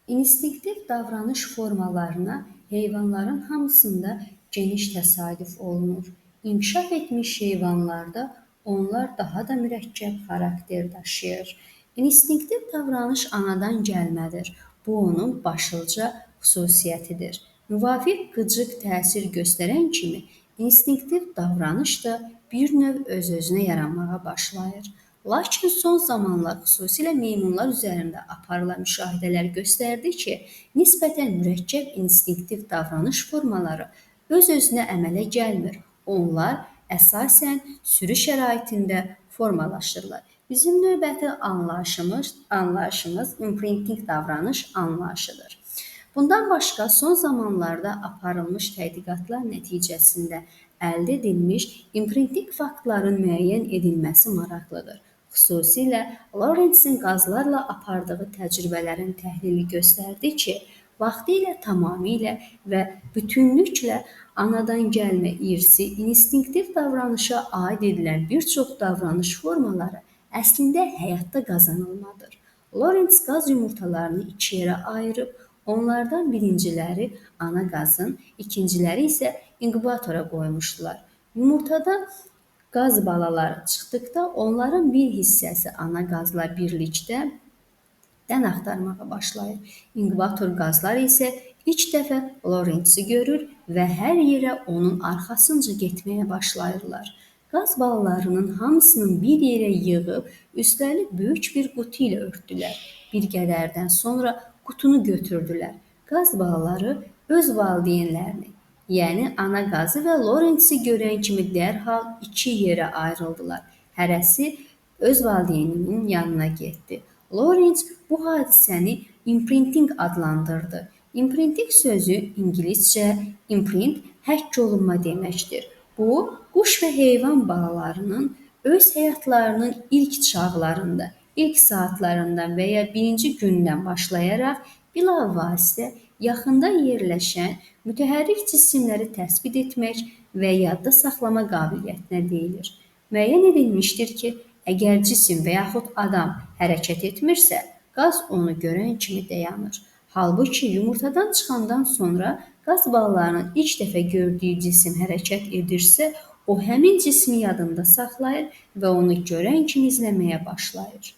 İnstinktiv davranış formalarına heyvanların hamısında geniş təsadüf olunur. İnkişaf etmiş heyvanlarda onlar daha da mürəkkəb xarakter daşıyır. İnstinktiv davranış anadan gəlmədir. Bu onun başlıca xüsusiyyətidir. Müvafiq qıcıq təsir göstərən kimi instinktiv davranış da bir növ öz-özünə yaranmağa başlayır. Lakin son zamanlar xüsusilə meymunlar üzərində aparılan müşahidələr göstərdi ki, nisbətən mürəkkəb instinktiv davranış formaları öz-özünə əmələ gəlmir. Onlar əsasən sürü şəraitində formalaşırlar. Bizim növbəti anlayışımız imprinting davranış anlayışıdır. Bundan başqa son zamanlarda aparılmış tədqiqatlar nəticəsində əldə edilmiş imprinting faktların müəyyən edilməsi maraqlıdır. Xüsusilə Lorenzin qazlarla apardığı təcrübələrin təhlili göstərdi ki, vaxtilə tamamilə və bütünlüklə anadan gəlmə irsi instinktiv davranışa aid edilən bir çox davranış formaları əslində həyatda qazanılmadır. Lorenz qaz yumurtalarını iki yerə ayırıb, onlardan birinciləri ana qazın, ikinciləri isə inkubatora qoymuşdular. Yumurtadan qaz balaları çıxdıqda onların bir hissəsi ana qazla birlikdə dən axtarmağa başlayır. İnkubator qazlar isə ilk dəfə Lorenzi görür və hər yerə onun arxasınca getməyə başlayırlar. Qaz balalarının hamısını bir yerə yığıb, üstəlik böyük bir qutu ilə örtdülər. Bir qədərdən sonra qutunu götürdülər. Qaz balaları öz valideynlərini, yəni ana qazı və Lorenzi görən kimi dərhal iki yerə ayrıldılar. Hərəsi öz valideyninin yanına getdi. Lorenz bu hadisəni imprinting adlandırdı. Imprinting sözü ingiliscə imprint həkk olunma deməkdir. Bu, quş və heyvan balalarının öz həyatlarının ilk çağlarında, ilk saatlarından və ya birinci gündən başlayaraq bilavasitə yaxında yerləşən mütəhərrik cisimləri təsbit etmək və yadda saxlama qabiliyyətinə deyilir. Müəyyən edilmişdir ki, əgər cisim və yaxud adam hərəkət etmirsə, qaz onu görən kimi dayanır. Halbuki yumurtadan çıxandan sonra qaz balalarının ilk dəfə gördüyü cisim hərəkət edirsə, o həmin cismi yadında saxlayır və onu görən kimi izləməyə başlayır.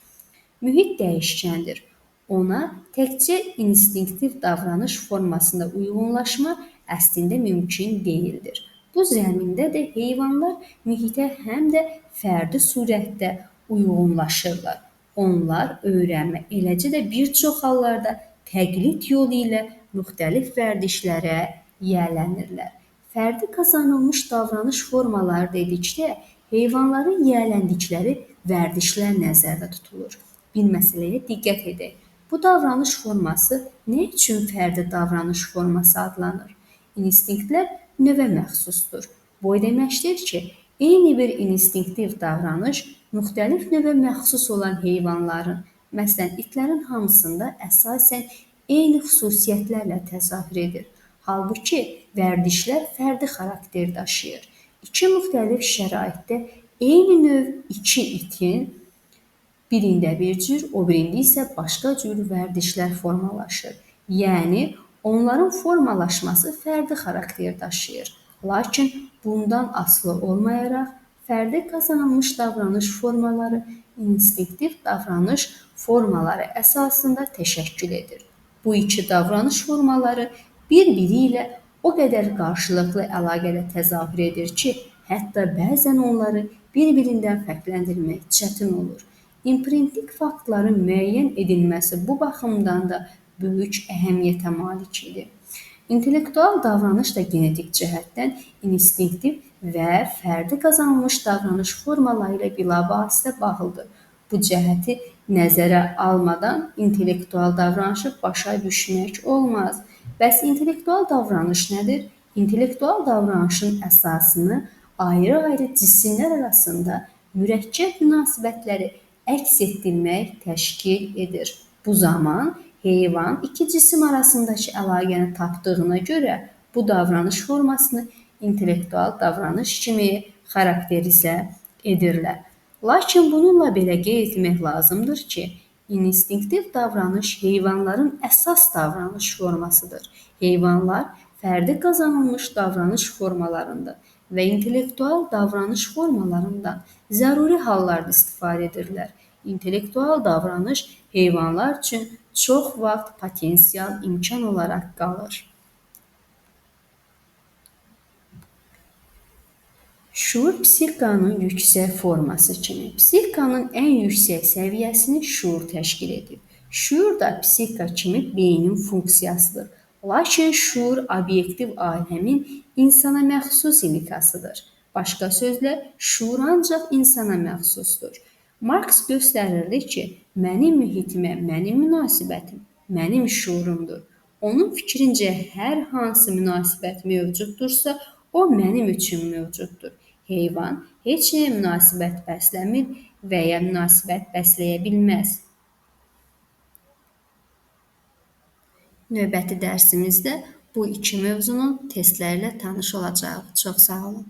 Mühit dəyişkəndir. Ona təkcə instinktiv davranış formasında uyğunlaşma əslində mümkün deyildir. Bu zəmində də heyvanlar mühitə həm də fərdi surətdə uyğunlaşırlar. Onlar öyrənmə, eləcə də bir çox hallarda təqlid yolu ilə müxtəlif vərdişlərə yiyələnirlər. Fərdi qazanılmış davranış formaları dedikdə, heyvanların yiyələndikləri vərdişlər nəzərdə tutulur. Bir məsələyə diqqət edək. Bu davranış forması nə üçün fərdi davranış forması adlanır? İnstinktlər növə məxsusdur. Bu o deməkdir ki, eyni bir instinktiv davranış müxtəlif növə məxsus olan heyvanların, məsələn, itlərin hamısında əsasən eyni xüsusiyyətlərlə təzahür edir. Halbuki vərdişlər fərdi xarakter daşıyır. İki müxtəlif şəraitdə eyni növ iki itin birində bir cür, o birində isə başqa cür vərdişlər formalaşır. Yəni, onların formalaşması fərdi xarakter daşıyır. Lakin bundan asılı olmayaraq, fərdi qazanılmış davranış formaları instinktiv davranış formaları əsasında təşəkkül edir. Bu iki davranış formaları bir-biri ilə o qədər qarşılıqlı əlaqədə təzahür edir ki, hətta bəzən onları bir-birindən fərqləndirmək çətin olur. İmprinting faktların müəyyən edilməsi bu baxımdan da böyük əhəmiyyətə malikdir. İntellektual davranış da genetik cəhətdən instinktiv və fərdi qazanılmış davranış formaları ilə bilavasitə bağlıdır. Bu cəhəti nəzərə almadan intellektual davranışı başa düşmək olmaz. Bəs intellektual davranış nədir? İntellektual davranışın əsasını ayrı-ayrı cisimlər arasında mürəkkəb münasibətləri əks etdirmək təşkil edir. Bu zaman heyvan iki cisim arasındakı əlaqəni tapdığına görə bu davranış formasını intellektual davranış kimi xarakterizə edirlər. Lakin bununla belə qeyd etmək lazımdır ki, İnstinktiv davranış heyvanların əsas davranış formasıdır. Heyvanlar fərdi qazanılmış davranış formalarında və intellektual davranış formalarından zəruri hallarda istifadə edirlər. İntellektual davranış heyvanlar üçün çox vaxt potensial imkan olaraq qalır. Şuur psixikanın yüksək forması kimi. Psixikanın ən yüksək səviyyəsini şuur təşkil edir. Şuur da psixika kimi beynin funksiyasıdır. Lakin şuur obyektiv aləmin insana məxsus indikasıdır. Başqa sözlə, şuur ancaq insana məxsusdur. Marks göstərirdi ki, mənim mühitimə mənim münasibətim mənim şuurumdur. Onun fikrincə, hər hansı münasibət mövcuddursa, o mənim üçün mövcuddur. Heyvan heç nəyə münasibət bəsləmir və ya münasibət bəsləyə bilməz. Növbəti dərsimizdə bu iki mövzunun testləri ilə tanış olacağıq. Çox sağ olun.